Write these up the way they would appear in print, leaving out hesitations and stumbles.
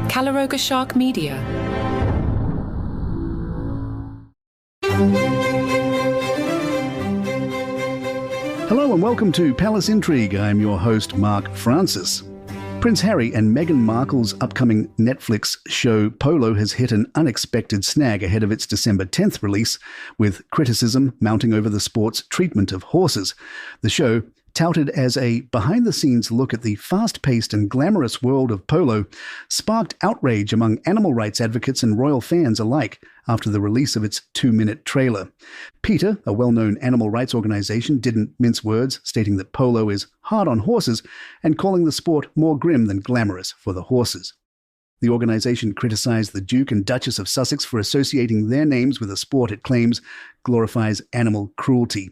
Calaroga Shark Media. Hello and welcome to Palace Intrigue. I'm your host, Mark Francis. Prince Harry and Meghan Markle's upcoming Netflix show Polo has hit an unexpected snag ahead of its December 10th release, with criticism mounting over the sport's treatment of horses. The show, touted as a behind-the-scenes look at the fast-paced and glamorous world of polo, sparked outrage among animal rights advocates and royal fans alike after the release of its 2-minute trailer. PETA, a well-known animal rights organization, didn't mince words, stating that polo is hard on horses and calling the sport more grim than glamorous for the horses. The organization criticized the Duke and Duchess of Sussex for associating their names with a sport it claims glorifies animal cruelty.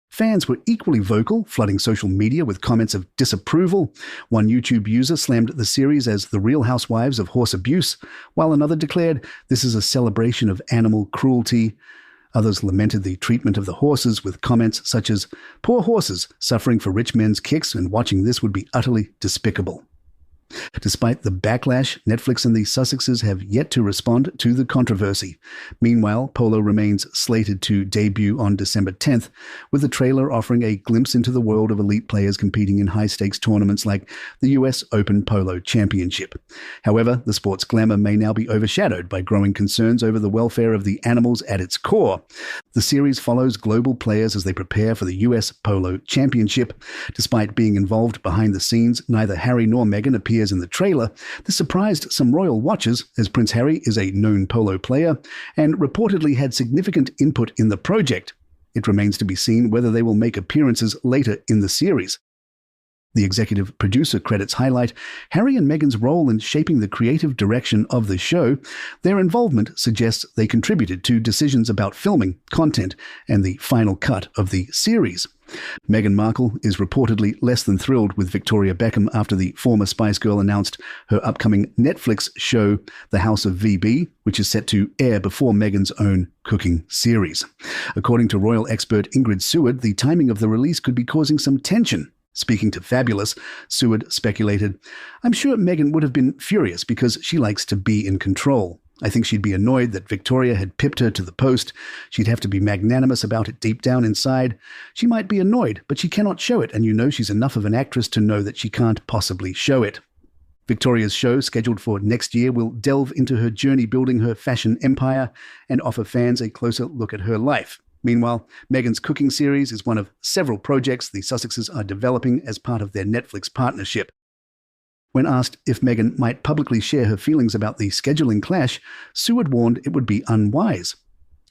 Fans were equally vocal, flooding social media with comments of disapproval. One YouTube user slammed the series as the Real Housewives of horse abuse, while another declared this is a celebration of animal cruelty. Others lamented the treatment of the horses with comments such as, "Poor horses, suffering for rich men's kicks, and watching this would be utterly despicable." Despite the backlash, Netflix and the Sussexes have yet to respond to the controversy. Meanwhile, Polo remains slated to debut on December 10th, with the trailer offering a glimpse into the world of elite players competing in high-stakes tournaments like the US Open Polo Championship. However, the sport's glamour may now be overshadowed by growing concerns over the welfare of the animals at its core. The series follows global players as they prepare for the US Polo Championship. Despite being involved behind the scenes, neither Harry nor Meghan appears in the trailer. This surprised some royal watchers, as Prince Harry is a known polo player and reportedly had significant input in the project. It remains to be seen whether they will make appearances later in the series. The executive producer credits highlight Harry and Meghan's role in shaping the creative direction of the show. Their involvement suggests they contributed to decisions about filming, content, and the final cut of the series. Meghan Markle is reportedly less than thrilled with Victoria Beckham after the former Spice Girl announced her upcoming Netflix show, The House of VB, which is set to air before Meghan's own cooking series. According to royal expert Ingrid Seward, the timing of the release could be causing some tension. Speaking to Fabulous, Seward speculated, "I'm sure Meghan would have been furious because she likes to be in control. I think she'd be annoyed that Victoria had pipped her to the post. She'd have to be magnanimous about it deep down inside. She might be annoyed, but she cannot show it, and you know she's enough of an actress to know that she can't possibly show it." Victoria's show, scheduled for next year, will delve into her journey building her fashion empire and offer fans a closer look at her life. Meanwhile, Meghan's cooking series is one of several projects the Sussexes are developing as part of their Netflix partnership. When asked if Meghan might publicly share her feelings about the scheduling clash, Seward warned it would be unwise.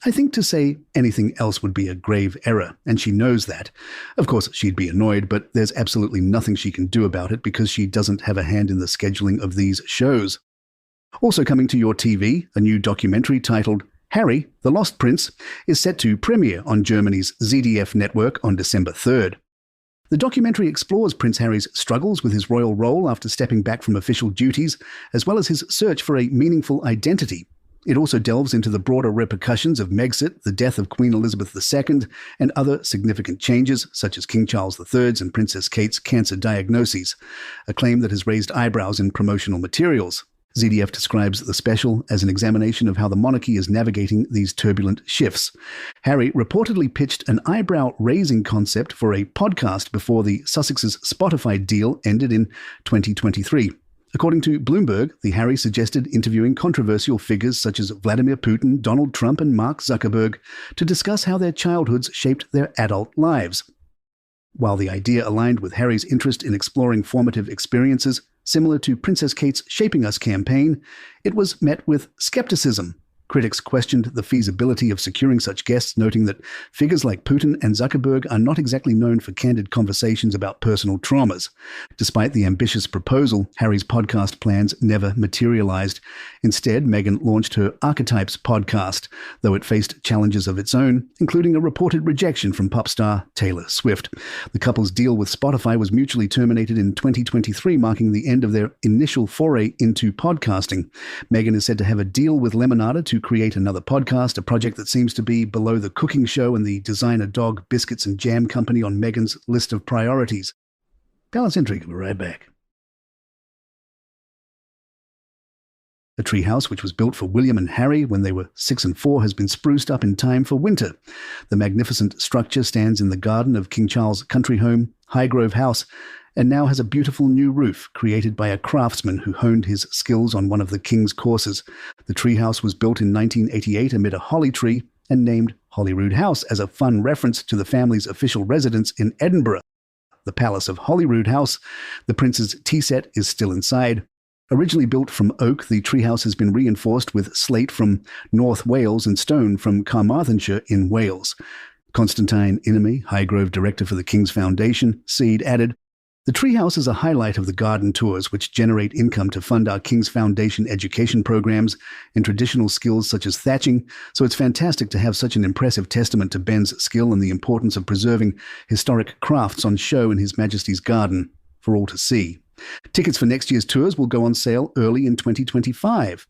"I think to say anything else would be a grave error, and she knows that. Of course, she'd be annoyed, but there's absolutely nothing she can do about it because she doesn't have a hand in the scheduling of these shows." Also coming to your TV, a new documentary titled Harry, the Lost Prince, is set to premiere on Germany's ZDF network on December 3rd. The documentary explores Prince Harry's struggles with his royal role after stepping back from official duties, as well as his search for a meaningful identity. It also delves into the broader repercussions of Megxit, the death of Queen Elizabeth II, and other significant changes, such as King Charles III's and Princess Kate's cancer diagnoses, a claim that has raised eyebrows in promotional materials. ZDF describes the special as an examination of how the monarchy is navigating these turbulent shifts. Harry reportedly pitched an eyebrow-raising concept for a podcast before the Sussexes' Spotify deal ended in 2023. According to Bloomberg, the Harry suggested interviewing controversial figures such as Vladimir Putin, Donald Trump, and Mark Zuckerberg to discuss how their childhoods shaped their adult lives. While the idea aligned with Harry's interest in exploring formative experiences, similar to Princess Kate's Shaping Us campaign, it was met with skepticism. Critics questioned the feasibility of securing such guests, noting that figures like Putin and Zuckerberg are not exactly known for candid conversations about personal traumas. Despite the ambitious proposal, Harry's podcast plans never materialized. Instead, Meghan launched her Archetypes podcast, though it faced challenges of its own, including a reported rejection from pop star Taylor Swift. The couple's deal with Spotify was mutually terminated in 2023, marking the end of their initial foray into podcasting. Meghan is said to have a deal with Lemonada to create another podcast, a project that seems to be below the cooking show and the designer dog biscuits and jam company on Meghan's list of priorities. Palace Intrigue will be right back. The treehouse, which was built for William and Harry when they were 6 and 4, has been spruced up in time for winter. The magnificent structure stands in the garden of King Charles' country home, Highgrove House, and now has a beautiful new roof created by a craftsman who honed his skills on one of the king's courses. The treehouse was built in 1988 amid a holly tree and named Holyrood House as a fun reference to the family's official residence in Edinburgh. The Palace of Holyrood House, the Prince's tea set, is still inside. Originally built from oak, the treehouse has been reinforced with slate from North Wales and stone from Carmarthenshire in Wales. Constantine Inemy, Highgrove director for the King's Foundation, Seed, added, "The treehouse is a highlight of the garden tours, which generate income to fund our King's Foundation education programs and traditional skills such as thatching, so it's fantastic to have such an impressive testament to Ben's skill and the importance of preserving historic crafts on show in His Majesty's garden for all to see." Tickets for next year's tours will go on sale early in 2025.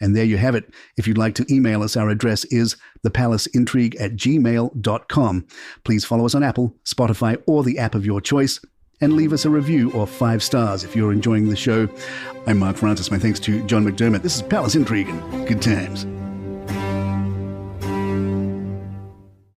And there you have it. If you'd like to email us, our address is thepalaceintrigue@gmail.com. Please follow us on Apple, Spotify, or the app of your choice, and leave us a review or 5 stars if you're enjoying the show. I'm Mark Francis. My thanks to John McDermott. This is Palace Intrigue, and good times.